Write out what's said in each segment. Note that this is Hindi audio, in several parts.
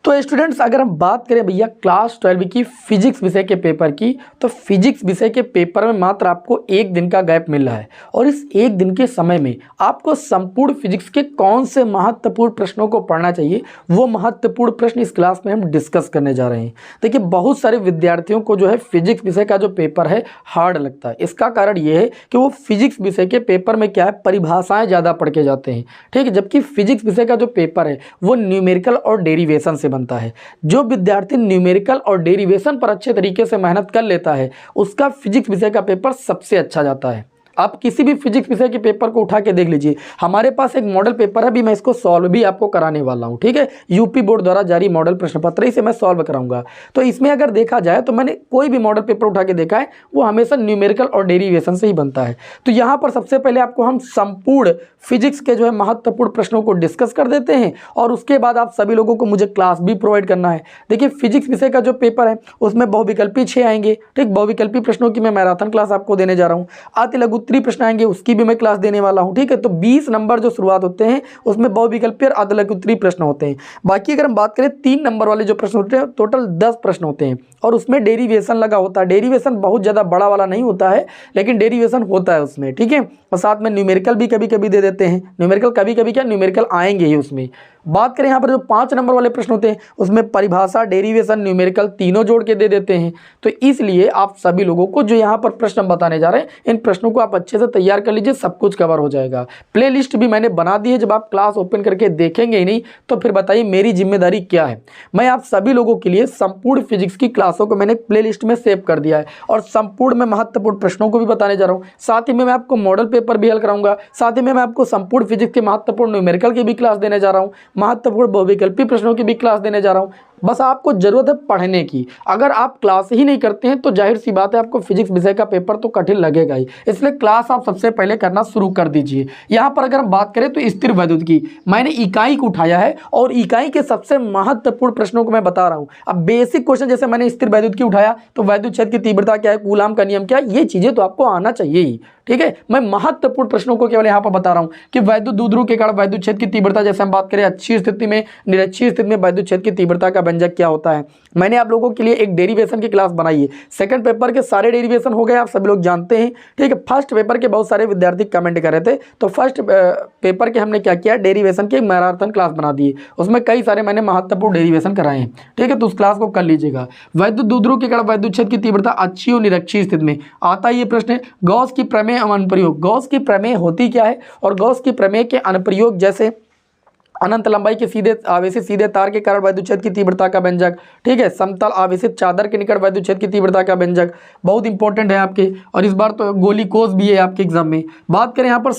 तो स्टूडेंट्स अगर हम बात करें भैया क्लास 12 की फिजिक्स विषय के पेपर की, तो फिजिक्स विषय के पेपर में मात्र आपको एक दिन का गैप मिल रहा है और इस एक दिन के समय में आपको संपूर्ण फिजिक्स के कौन से महत्वपूर्ण प्रश्नों को पढ़ना चाहिए, वो महत्वपूर्ण प्रश्न इस क्लास में हम डिस्कस करने जा रहे हैं। देखिए बहुत सारे विद्यार्थियों को जो है फिजिक्स विषय का जो पेपर है हार्ड लगता है। इसका कारण ये है कि वो फिजिक्स विषय के पेपर में क्या है, परिभाषाएं ज़्यादा पढ़ के जाते हैं, ठीक है, जबकि फिजिक्स विषय का जो पेपर है वो न्यूमेरिकल और डेरिवेशन से बनता है। जो विद्यार्थी न्यूमेरिकल और डेरिवेशन पर अच्छे तरीके से मेहनत कर लेता है उसका फिजिक्स विषय का पेपर सबसे अच्छा जाता है। आप किसी भी फिजिक्स विषय के पेपर को उठा के देख लीजिए, हमारे पास एक मॉडल पेपर है, अभी मैं इसको सॉल्व भी आपको कराने वाला हूं, ठीक है, यूपी बोर्ड द्वारा जारी मॉडल प्रश्न पत्र, इसे मैं सॉल्व कराऊंगा। तो इसमें अगर देखा जाए तो मैंने कोई भी मॉडल पेपर उठा के देखा है वो हमेशा न्यूमेरिकल और डेरिवेशन से ही बनता है। तो यहाँ पर सबसे पहले आपको हम संपूर्ण फिजिक्स के जो है महत्वपूर्ण प्रश्नों को डिस्कस कर देते हैं और उसके बाद आप सभी लोगों को मुझे क्लास भी प्रोवाइड करना है। देखिए फिजिक्स विषय का जो पेपर है उसमें बहुविकल्पी 6 आएंगे, ठीक, बहुविकल्पी प्रश्नों की मैं मैराथन क्लास आपको देने जा रहा हूँ। अति लघुत्तरीय प्रश्न आएंगे, उसकी भी मैं क्लास देने वाला हूं, ठीक है। तो 20 नंबर जो शुरुआत होते हैं उसमें बहुविकल्पी और अति लघुत्तरीय प्रश्न होते हैं। बाकी अगर हम बात करें 3 नंबर वाले जो प्रश्न होते हैं टोटल 10 प्रश्न होते हैं और उसमें डेरिवेशन लगा होता है। डेरिवेशन बहुत ज़्यादा बड़ा वाला नहीं होता है लेकिन डेरिवेशन होता है उसमें, ठीक है। और साथ में न्यूमेरिकल भी कभी कभी दे देते हैं, न्यूमेरिकल कभी कभी क्या न्यूमेरिकल आएंगे ही उसमें। बात करें यहाँ पर जो 5 नंबर वाले प्रश्न होते हैं उसमें परिभाषा, डेरिवेशन, न्यूमेरिकल तीनों जोड़ के दे देते हैं। तो इसलिए आप सभी लोगों को जो यहाँ पर प्रश्न बताने जा रहे हैं इन प्रश्नों को आप अच्छे से तैयार कर लीजिए, सब कुछ कवर हो जाएगा। प्ले लिस्ट भी मैंने बना दी है, जब आप क्लास ओपन करके देखेंगे ही नहीं तो फिर बताइए मेरी जिम्मेदारी क्या है। मैं आप सभी लोगों के लिए संपूर्ण फिजिक्स की क्लासों को मैंने प्ले लिस्ट में सेव कर दिया है और संपूर्ण में महत्वपूर्ण प्रश्नों को भी बताने जा रहा हूँ। साथ ही में मैं आपको मॉडल पेपर भी हल कराऊंगा, साथ ही में मैं आपको संपूर्ण फिजिक्स के महत्वपूर्ण न्यूमेरिकल की भी क्लास देने जा रहा हूँ, महत्वपूर्ण बहुविकल्पी प्रश्नों की भी क्लास देने जा रहा हूं। बस आपको जरूरत है पढ़ने की। अगर आप क्लास ही नहीं करते हैं तो जाहिर सी बात है आपको फिजिक्स विषय का पेपर तो कठिन लगेगा ही, इसलिए क्लास आप सबसे पहले करना शुरू कर दीजिए। यहां पर अगर हम बात करें तो स्थिर वैद्युत की मैंने इकाई को उठाया है और इकाई के सबसे महत्वपूर्ण प्रश्नों को मैं बता रहा हूं। अब बेसिक क्वेश्चन जैसे मैंने स्थिर वैद्युत की उठाया तो वैद्युत क्षेत्र की तीव्रता क्या है, कूलाम का नियम क्या है, ये चीजें तो आपको आना चाहिए ही, ठीक है। मैं महत्वपूर्ण प्रश्नों को केवल यहाँ पर बता रहा हूँ कि वैद्युत द्विध्रुव के कारण वैद्युत क्षेत्र की तीव्रता, जैसे हम बात करें अच्छी स्थिति में, निरक्षीय स्थिति में वैद्युत क्षेत्र की तीव्रता का व्यंजक क्या होता है। मैंने आप लोगों के लिए एक डेरिवेशन की क्लास बनाई है। सेकंड पेपर के सारे डेरिवेशन हो गए, आप सभी लोग जानते हैं, ठीक है। फर्स्ट पेपर के बहुत सारे विद्यार्थी कमेंट कर रहे थे तो फर्स्ट पेपर के हमने क्या किया, डेरिवेशन की मैराथन क्लास बना दी है, उसमें कई सारे मैंने महत्वपूर्ण डेरिवेशन कराए हैं, ठीक है। तो उस क्लास को कर लीजिएगा। वैद्युत द्विध्रुव के कारण वैद्युत क्षेत्र की तीव्रता अच्छी और निरक्षीय स्थिति में आता है। ये प्रश्न है गॉस की प्रमेय अनुप्रयोग। गॉस की प्रमेय होती क्या है और गॉस की प्रमेय के अनुप्रयोग जैसे अनंत लंबाई के सीधे आवेशित सीधे तार के कारण वैद्युत क्षेत्र की तीव्रता का व्यंजक, ठीक है। समतल आवेशित चादर के निकट वैद्युत क्षेत्र की तीव्रता का व्यंजक बहुत इंपॉर्टेंट है आपके, और इस बार तो गोली कोस भी है आपके एग्जाम में। बात करें यहाँ पर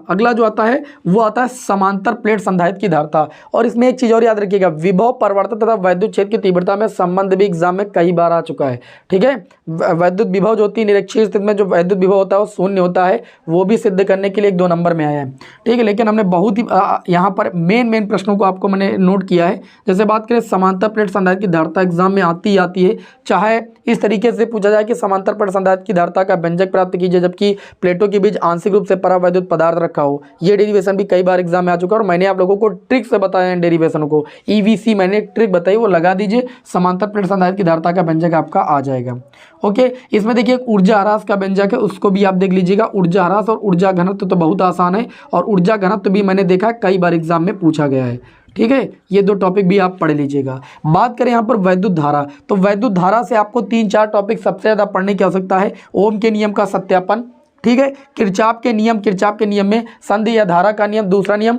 अगला जो आता है वो आता है समांतर प्लेट संधारित्र की धारिता, और इसमें एक चीज और याद रखिएगा, विभव परिवर्तन तथा वैद्युत क्षेत्र की तीव्रता में संबंध भी एग्जाम में कई बार आ चुका है, ठीक है। वैद्युत विभव जो होती है निरक्षीय स्थिति में जो वैद्युत विभव होता है वो शून्य होता है, वो भी सिद्ध करने के लिए 1-2 नंबर में आया है, ठीक है। लेकिन हमने बहुत ही यहाँ पर मेन प्रश्नों को आपको मैंने नोट किया है। जैसे बात करें समांतर प्लेट संधारित्र की धारिता एग्जाम में आती है, चाहे इस तरीके से पूछा जाए कि समांतर प्लेट संधारित्र की धारिता का व्यंजक प्राप्त कीजिए जबकि प्लेटों के बीच आंशिक रूप से परावैद्युत पदार्थ रखा हो। ये डेरिवेशन भी कई बार एग्जाम में आ चुका है और मैंने आप लोगों को ट्रिक से बताया है डेरिवेशन को। ईवीसी मैंने एक ट्रिक बताई, वो लगा दीजिए, समांतर प्लेट संधारित्र की धारिता का व्यंजक आपका आ जाएगा। ओके, इसमें देखिए एक ऊर्जा ह्रास का व्यंजक है, उसको भी आप देख लीजिएगा। ऊर्जा ह्रास और ऊर्जा घनत्व तो बहुत आसान है, और ऊर्जा घनत्व भी मैंने देखा कई बार एग्जाम में पूछा गया है, ठीक है। ये 2 टॉपिक भी आप पढ़ लीजिएगा। बात करें यहाँ पर वैद्युत धारा, तो वैद्युत धारा से आपको 3-4 टॉपिक सबसे ज़्यादा पढ़ने की आवश्यकता है। ओम के नियम का सत्यापन, ठीक है, किरचॉफ के नियम में संधि या धारा का नियम, दूसरा नियम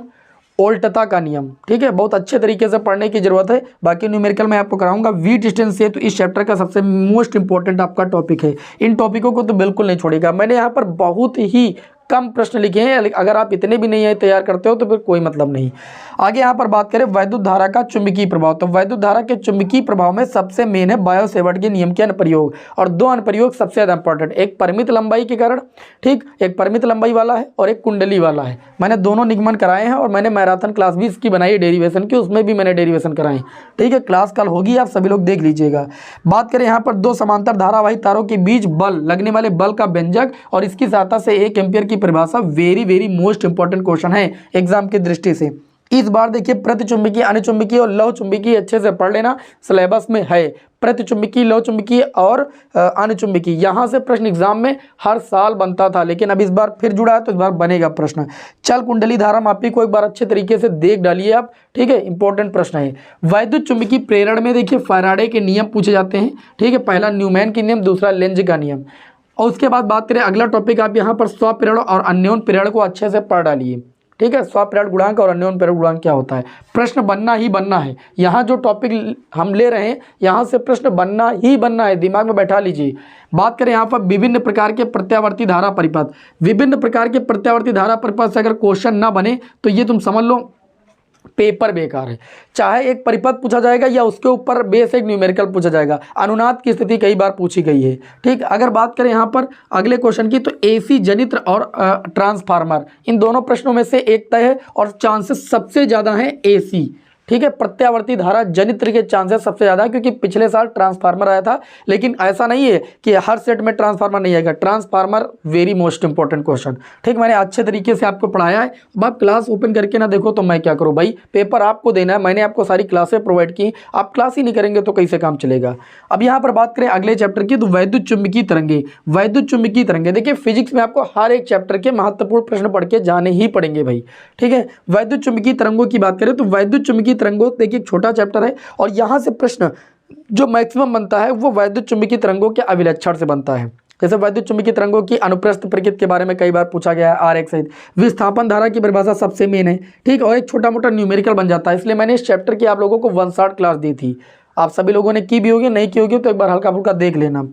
ओल्टता का नियम, ठीक है। बहुत अच्छे तरीके से पढ़ने की जरूरत है। बाकी न्यूमेरिकल मैं आपको कराऊंगा। वीट डिस्टेंस से तो इस चैप्टर का सबसे मोस्ट इंपॉर्टेंट आपका टॉपिक है। इन टॉपिकों को तो बिल्कुल नहीं छोड़ेगा। मैंने यहाँ पर बहुत ही कम प्रश्न लिखे हैं, अगर आप इतने भी नहीं तैयार करते हो तो फिर कोई मतलब नहीं। आगे यहाँ पर बात करें वैद्युत धारा का चुंबकीय प्रभाव, तो वैद्युत धारा के चुंबकीय प्रभाव में सबसे मेन है बायो-सेवर्ट के नियम के अनुप्रयोग, और 2 अनुप्रयोग सबसे ज़्यादा इंपॉर्टेंट, एक परिमित लंबाई के कारण, ठीक, एक परिमित लंबाई वाला है और एक कुंडली वाला है। मैंने दोनों निगमन कराए हैं और मैंने मैराथन क्लास भी इसकी बनाई है डेरिवेशन की, उसमें भी मैंने डेरिवेशन कराए, ठीक है। क्लास कल होगी, आप सभी लोग देख लीजिएगा। बात करें यहाँ पर 2 समांतर धारावाही तारों के बीच बल लगने वाले बल का व्यंजक और इसकी सहायता से 1 एम्पियर की परिभाषा, वेरी मोस्ट इंपॉर्टेंट क्वेश्चन है एग्जाम की दृष्टि से। इस बार देखिए प्रतिचुंबकीय, अनुचुंबकीय और लौह चुंबकीय अच्छे से पढ़ लेना, सिलेबस में है प्रतिचुंबकीय, लौह चुंबकीय और अनुचुंबकीय। यहाँ से प्रश्न एग्जाम में हर साल बनता था, लेकिन अब इस बार फिर जुड़ा है तो इस बार बनेगा प्रश्न। चल कुंडली धारा मापी को एक बार अच्छे तरीके से देख डालिए आप, ठीक है, इंपॉर्टेंट प्रश्न है। वैद्युत चुंबकीय प्रेरण में देखिए फैराडे के नियम पूछे जाते हैं, ठीक है, पहला न्यूमैन के नियम, दूसरा लेंज का नियम। और उसके बाद बात करें अगला टॉपिक, आप यहाँ पर स्वप्रेरण और अन्योन प्रेरण को अच्छे से पढ़ डालिए, ठीक है। स्वप्रेरण गुणांक और अन्योन प्रेरण गुणांक क्या होता है, प्रश्न बनना ही बनना है। यहाँ जो टॉपिक हम ले रहे हैं यहाँ से प्रश्न बनना ही बनना है, दिमाग में बैठा लीजिए। बात करें यहाँ पर विभिन्न प्रकार के प्रत्यावर्ती धारा परिपथ, विभिन्न प्रकार के प्रत्यावर्ती धारा परिपथ से अगर क्वेश्चन ना बने तो ये तुम समझ लो पेपर बेकार है। चाहे एक परिपथ पूछा जाएगा या उसके ऊपर बेस एक न्यूमेरिकल पूछा जाएगा। अनुनाद की स्थिति कई बार पूछी गई है, ठीक। अगर बात करें यहाँ पर अगले क्वेश्चन की तो एसी जनित्र और ट्रांसफार्मर, इन दोनों प्रश्नों में से एक तय है और चांसेस सबसे ज़्यादा हैं एसी, ठीक है। प्रत्यावर्ती धारा जनित्र के चांसेस सबसे ज़्यादा है क्योंकि पिछले साल ट्रांसफार्मर आया था, लेकिन ऐसा नहीं है कि हर सेट में ट्रांसफार्मर नहीं आएगा। Transformer very most important question, ठीक। मैंने अच्छे तरीके से आपको पढ़ाया है। अब आप क्लास ओपन करके ना देखो तो मैं क्या करूँ भाई, पेपर आपको देना है, मैंने आपको सारी क्लासें प्रोवाइड की, आप क्लास ही नहीं करेंगे तो कैसे काम चलेगा। अब यहाँ पर बात करें अगले चैप्टर की तो वैद्युत चुंबकीय तरंगे। वैद्युत चुंबकीय तरंगे देखिए फिजिक्स में आपको हर एक चैप्टर के महत्वपूर्ण प्रश्न पढ़ के जाने ही पड़ेंगे भाई, ठीक है। वैद्युत चुंबकीय तरंगों की बात करें तो वैद्युत चुंबकीय तरंगों देखिए छोटा चैप्टर है और यहाँ से प्रश्न जो मैक्सिमम बनता है वो वैद्युत चुंबकीय तरंगों के अभिलक्षण से बनता है। जैसे वैद्युत चुंबकीय तरंगों की अनुप्रस्थ प्रकृति के बारे में कई बार पूछा गया है, आरेख सहित। विस्थापन धारा की परिभाषा सबसे मेन है, ठीक, और एक छोटा मोटा न्यूमेरिकल बन जाता है। इसलिए मैंने इस चैप्टर की आप लोगों को 1 शॉट क्लास दी थी, आप सभी लोगों ने की भी होगी, नहीं की होगी तो एक बार हल्का फुल्का देख लेना।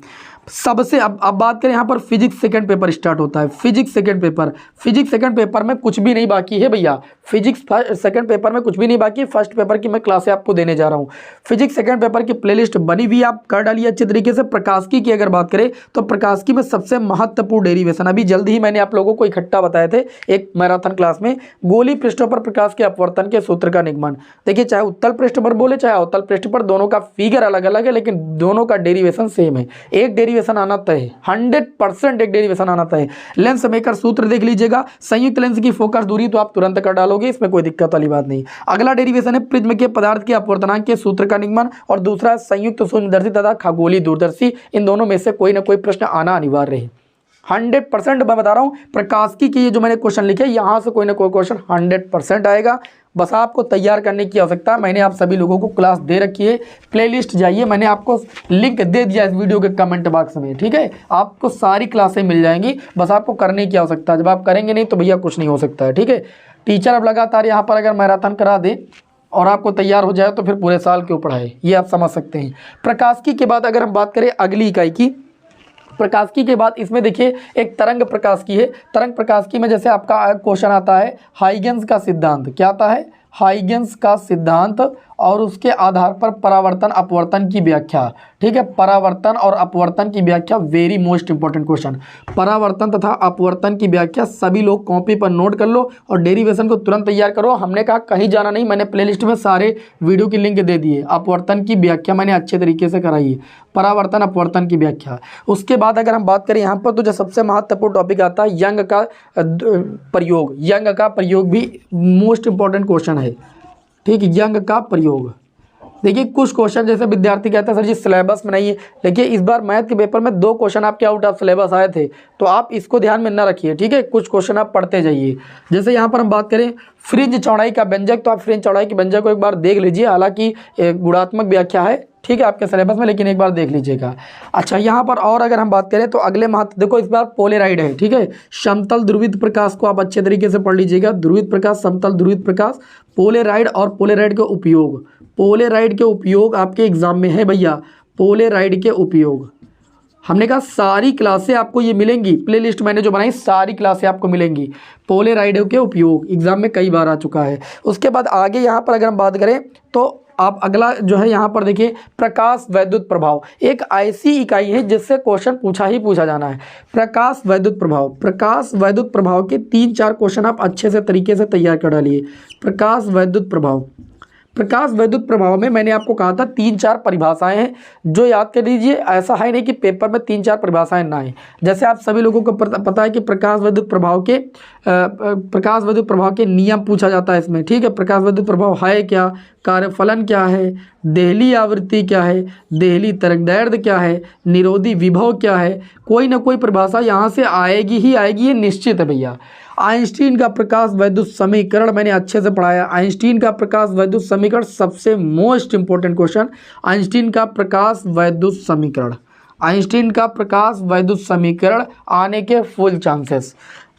सबसे अब बात करें यहाँ पर फिजिक्स सेकंड पेपर स्टार्ट होता है। Physics second paper, physics second paper में कुछ भी नहीं बाकी है भैया। फिजिक्स सेकंड पेपर में कुछ भी नहीं बाकी, फर्स्ट पेपर की मैं क्लासें आपको देने जा रहा हूँ। फिजिक्स सेकंड पेपर की प्लेलिस्ट बनी हुई, आप कर डालिए अच्छे तरीके से। प्रकाशिकी की अगर बात करें तो प्रकाशिकी में सबसे महत्वपूर्ण डेरिवेशन अभी जल्दी ही मैंने आप लोगों को इकट्ठा बताए थे एक मैराथन क्लास में, गोली पृष्ठों पर प्रकाश के अपवर्तन के सूत्र का निगमन। देखिए चाहे उत्तल पृष्ठ पर बोले चाहे अवतल पृष्ठ पर, दोनों का फिगर अलग अलग है लेकिन दोनों का डेरिवेशन सेम है। एक डेरिवेशन आना तय है, 100% एक डेरिवेशन आना तय है। लेंस मेकर सूत्र देख लीजिएगा, संयुक्त लेंस की फोकस दूरी तो आप तुरंत कर डालोगे, इसमें कोई दिक्कत वाली बात नहीं। अगला डेरिवेशन है प्रिज्म के पदार्थ के अपवर्तनांक के सूत्र का निगमन, और दूसरा संयुक्त शून्यदर्शी तथा खगोलीय दूरदर्शी। इन दोनों में से कोई ना कोई प्रश्न आना अनिवार्य है। 100% मैं बता रहा हूँ, प्रकाशिकी के ये जो मैंने क्वेश्चन लिखे यहाँ से कोई ना कोई क्वेश्चन 100% आएगा। बस आपको तैयार करने की आवश्यकता है। मैंने आप सभी लोगों को क्लास दे रखी है, प्लेलिस्ट जाइए, मैंने आपको लिंक दे दिया इस वीडियो के कमेंट बॉक्स में, ठीक है। आपको सारी क्लासें मिल जाएंगी, बस आपको करने की आवश्यकता है। जब आप करेंगे नहीं तो भैया कुछ नहीं हो सकता है, ठीक है। टीचर अब लगातार यहाँ पर अगर मैराथन करा दे और आपको तैयार हो जाए तो फिर पूरे साल क्यों पढ़ाए, ये आप समझ सकते हैं। प्रकाशिकी के बाद अगर हम बात करें अगली इकाई की, प्रकाशिकी के बाद इसमें देखिए एक तरंग प्रकाशिकी है। तरंग प्रकाशिकी में जैसे आपका क्वेश्चन आता है हाइगेंस का सिद्धांत, क्या आता है, हाइगेंस का सिद्धांत, और उसके आधार पर परावर्तन अपवर्तन की व्याख्या, ठीक है। परावर्तन और अपवर्तन की व्याख्या वेरी मोस्ट इंपॉर्टेंट क्वेश्चन। परावर्तन तथा अपवर्तन की व्याख्या सभी लोग कॉपी पर नोट कर लो और डेरिवेशन को तुरंत तैयार करो। हमने कहा कहीं जाना नहीं, मैंने प्लेलिस्ट में सारे वीडियो की लिंक दे दिए। अपवर्तन की व्याख्या मैंने अच्छे तरीके से कराई है, परावर्तन अपवर्तन की व्याख्या। उसके बाद अगर हम बात करें यहाँ पर तो जो सबसे महत्वपूर्ण टॉपिक आता है यंग का प्रयोग। यंग का प्रयोग भी मोस्ट इंपॉर्टेंट क्वेश्चन है, ठीक। यंग का प्रयोग देखिए कुछ क्वेश्चन जैसे विद्यार्थी कहते हैं सर जी सिलेबस में नहीं है, देखिए इस बार मैथ के पेपर में 2 क्वेश्चन आपके आउट ऑफ सिलेबस आए थे, तो आप इसको ध्यान में ना रखिए, ठीक है। कुछ क्वेश्चन आप पढ़ते जाइए। जैसे यहाँ पर हम बात करें फ्रिंज चौड़ाई का व्यंजक, तो आप फ्रिंज चौड़ाई के व्यंजक को एक बार देख लीजिए, हालांकि गुणात्मक व्याख्या है, ठीक है, आपके सिलेबस में, लेकिन एक बार देख लीजिएगा। अच्छा यहाँ पर और अगर हम बात करें तो अगले महत्व देखो इस बार पोलेराइड है, ठीक है। समतल ध्रुवित प्रकाश को आप अच्छे तरीके से पढ़ लीजिएगा। ध्रुवित प्रकाश, समतल ध्रुवित प्रकाश, पोलेराइड और पोलेराइड के उपयोग। पोलेराइड के उपयोग आपके एग्जाम में है भैया, पोलेराइड के उपयोग। हमने कहा सारी क्लासें आपको ये मिलेंगी, प्लेलिस्ट मैंने जो बनाई सारी क्लासें आपको मिलेंगी। पोलेराइड के उपयोग एग्जाम में कई बार आ चुका है। उसके बाद आगे यहाँ पर अगर हम बात करें तो आप अगला जो है यहाँ पर देखिए प्रकाश वैद्युत प्रभाव, एक ऐसी इकाई है जिससे क्वेश्चन पूछा ही पूछा जाना है। प्रकाश वैद्युत प्रभाव, प्रकाश वैद्युत प्रभाव के 3-4 क्वेश्चन आप अच्छे से तरीके से तैयार कर डालिए। प्रकाश वैद्युत प्रभाव, प्रकाश वैद्युत प्रभाव में मैंने आपको कहा था 3-4 परिभाषाएं हैं जो याद कर लीजिए। ऐसा है नहीं कि पेपर में 3-4 परिभाषाएं ना आए। जैसे आप सभी लोगों को पता है कि प्रकाश वैद्युत प्रभाव के नियम पूछा जाता है इसमें, ठीक है। प्रकाश वैद्युत प्रभाव है क्या, कार्यफलन क्या है, देहली आवृत्ति क्या है, देहली तरंगदैर्ध्य क्या है, निरोधी विभव क्या है, कोई ना कोई परिभाषा यहाँ से आएगी ही आएगी, ये निश्चित है भैया। आइंस्टीन का प्रकाश वैद्युत समीकरण मैंने अच्छे से पढ़ाया। आइंस्टीन का प्रकाश वैद्युत समीकरण सबसे मोस्ट इंपॉर्टेंट क्वेश्चन। आइंस्टीन का प्रकाश वैद्युत समीकरण, आइंस्टीन का प्रकाश वैद्युत समीकरण आने के फुल चांसेस,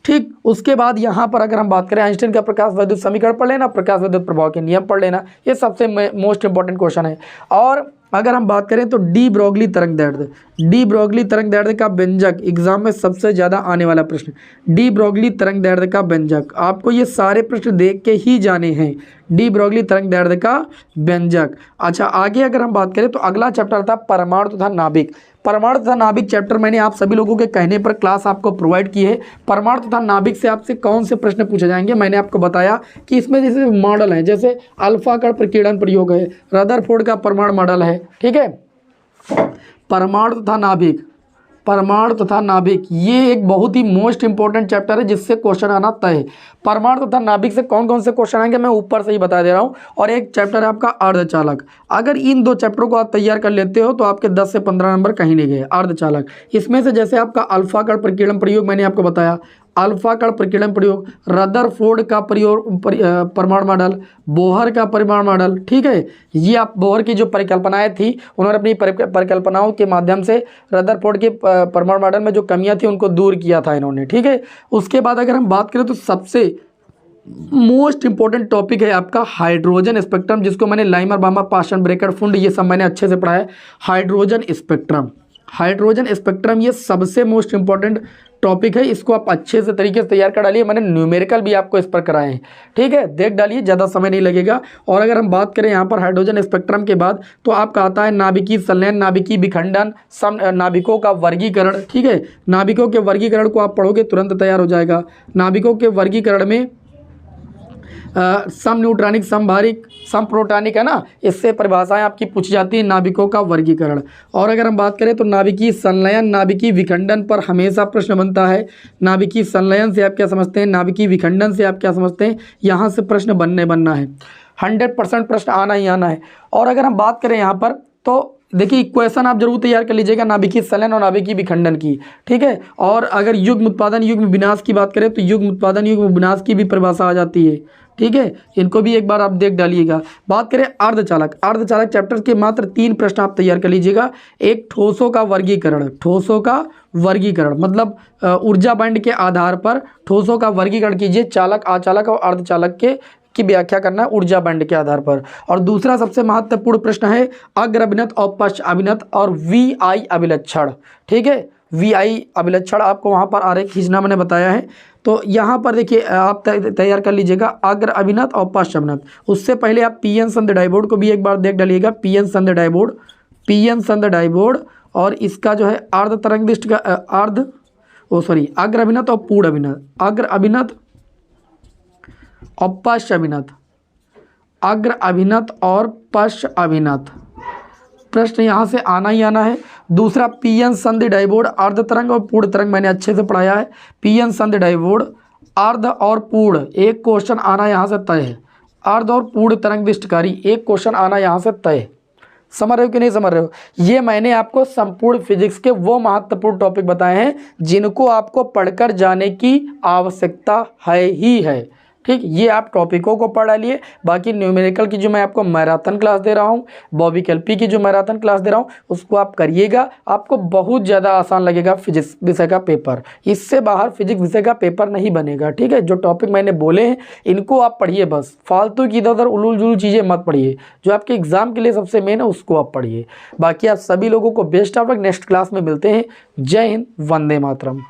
ठीक। उसके बाद यहाँ पर अगर हम बात करें आइंस्टीन का प्रकाश वैद्युत समीकरण पढ़ लेना, प्रकाश वैद्युत प्रभाव के नियम पढ़ लेना, ये सबसे मोस्ट इंपॉर्टेंट क्वेश्चन है। और अगर हम बात करें तो डी ब्रोगली तरंगदैर्ध्य, डी ब्रोगली तरंगदैर्ध्य का व्यंजक एग्जाम में सबसे ज़्यादा आने वाला प्रश्न, डी ब्रोगली तरंगदैर्ध्य का व्यंजक, आपको ये सारे प्रश्न देख के ही जाने हैं। डी ब्रोगली तरंगदैर्ध्य का व्यंजक। अच्छा, आगे अगर हम बात करें तो अगला चैप्टर था परमाणु तथा नाभिक। परमाणु तथा नाभिक चैप्टर मैंने आप सभी लोगों के कहने पर क्लास आपको प्रोवाइड की है। परमाणु तथा नाभिक से आपसे कौन से प्रश्न पूछे जाएंगे, मैंने आपको बताया कि इसमें जैसे मॉडल हैं, जैसे अल्फा कण प्रकीर्णन प्रयोग है, रदरफोर्ड का परमाणु मॉडल है, ठीक है। परमाणु तथा नाभिक, परमाणु तथा नाभिक ये एक बहुत ही मोस्ट इंपॉर्टेंट चैप्टर है जिससे क्वेश्चन आना तय है। परमाणु तथा नाभिक से कौन कौन से क्वेश्चन आएंगे मैं ऊपर से ही बता दे रहा हूँ। और एक चैप्टर है आपका अर्धचालक। अगर इन 2 चैप्टरों को आप तैयार कर लेते हो तो आपके 10 से 15 नंबर कहीं नहीं गए। अर्धचालक, इसमें से जैसे आपका अल्फा कण प्रकीर्णन प्रयोग मैंने आपको बताया, अल्फा कण प्रकीर्णन प्रयोग, रदरफोर्ड का परमाणु मॉडल, बोहर का परमाणु मॉडल, ठीक है। ये आप बोहर की जो परिकल्पनाएं थी उन्होंने अपनी परिकल्पनाओं के माध्यम से रदरफोर्ड के परमाणु मॉडल में जो कमियां थी उनको दूर किया था इन्होंने, ठीक है। उसके बाद अगर हम बात करें तो सबसे मोस्ट इंपॉर्टेंट टॉपिक है आपका हाइड्रोजन स्पेक्ट्रम, जिसको मैंने लाइमर बामर पाशन ब्रेकर फुंड ये सब मैंने अच्छे से पढ़ा है। हाइड्रोजन स्पेक्ट्रम, हाइड्रोजन स्पेक्ट्रम ये सबसे मोस्ट इंपॉर्टेंट टॉपिक है। इसको आप अच्छे से तरीके से तैयार कर डालिए। मैंने न्यूमेरिकल भी आपको इस पर कराए हैं, ठीक है, देख डालिए, ज़्यादा समय नहीं लगेगा। और अगर हम बात करें यहाँ पर हाइड्रोजन स्पेक्ट्रम के बाद तो आपका आता है नाभिकीय संलयन, नाभिकीय विखंडन, नाभिकों का वर्गीकरण, ठीक है। नाभिकों के वर्गीकरण को आप पढ़ोगे तुरंत तैयार हो जाएगा। नाभिकों के वर्गीकरण में सम न्यूट्रॉनिक, सम भारिक, सम प्रोटॉनिक है ना, इससे परिभाषाएं आपकी पूछी जाती है नाभिकों का वर्गीकरण। और अगर हम बात करें तो नाभिकीय संलयन, नाभिकीय विखंडन पर हमेशा प्रश्न बनता है। नाभिकीय संलयन से आप क्या समझते हैं, नाभिकीय विखंडन से आप क्या समझते हैं, यहाँ से प्रश्न बनना है। 100% प्रश्न आना ही आना है। और अगर हम बात करें यहाँ पर तो देखिए इक्वेशन आप जरूर तैयार कर लीजिएगा नाभिकीय संलयन और नाभिकीय विखंडन की, ठीक है। और अगर युग्म उत्पादन युग्म विनाश की बात करें तो युग्म उत्पादन युग्म विनाश की भी परिभाषा आ जाती है, ठीक है। इनको भी एक बार आप देख डालिएगा। बात करें अर्धचालक, अर्धचालक चैप्टर के मात्र 3 प्रश्न आप तैयार कर लीजिएगा। एक ठोसों का वर्गीकरण, ठोसों का वर्गीकरण मतलब ऊर्जा बैंड के आधार पर ठोसों का वर्गीकरण कीजिए, चालक, अचालक और अर्धचालक की व्याख्या करना है ऊर्जा बैंड के आधार पर। और दूसरा सबसे महत्वपूर्ण प्रश्न है अग्र अभिनत और पश्च अभिनत और VI अभिलक्षण, ठीक है। VI अभिलक्षण आपको वहाँ पर आरेख खींचना मैंने बताया है। तो यहाँ पर देखिए आप तैयार कर लीजिएगा अग्र अभिनत और पश्च अभिनत। उससे पहले आप PN संध डाइबोर्ड को भी एक बार देख डालिएगा। PN संध डाइबोर्ड, PN संध डाइबोर्ड और इसका जो है अर्ध तरंगदिष्ट का अग्र अभिनत और पूर्ण अभिनत, अग्र अभिनत और पश्च अभिनत, अग्र अभिनत और पश्च अभिनत प्रश्न यहाँ से आना ही आना है। दूसरा PN संधि डाइबोर्ड, अर्ध तरंग और पूर्ण तरंग मैंने अच्छे से पढ़ाया है। PN संधि डाइबोर्ड, अर्ध और पूर्ण, एक क्वेश्चन आना यहाँ से तय है। अर्ध और पूर्ण तरंगदिष्टकारी एक क्वेश्चन आना यहाँ से तय है। समझ रहे हो कि नहीं समझ रहे हो? ये मैंने आपको संपूर्ण फिजिक्स के वो महत्वपूर्ण टॉपिक बताए हैं जिनको आपको पढ़कर जाने की आवश्यकता है ही है, ठीक। ये आप टॉपिकों को पढ़ लिए। बाकी न्यूमेरिकल की जो मैं आपको मैराथन क्लास दे रहा हूँ, बॉबिक एलपी की जो मैराथन क्लास दे रहा हूँ, उसको आप करिएगा। आपको बहुत ज़्यादा आसान लगेगा फिजिक्स विषय का पेपर। इससे बाहर फिजिक्स विषय का पेपर नहीं बनेगा, ठीक है। जो टॉपिक मैंने बोले हैं इनको आप पढ़िए, बस फालतू की इधर उधर उलूल जुलूल चीज़ें मत पढ़िए। जो आपके एग्जाम के लिए सबसे मेन है उसको आप पढ़िए। बाकी आप सभी लोगों को best of luck. Next class में मिलते हैं। जय हिंद, वंदे मातरम।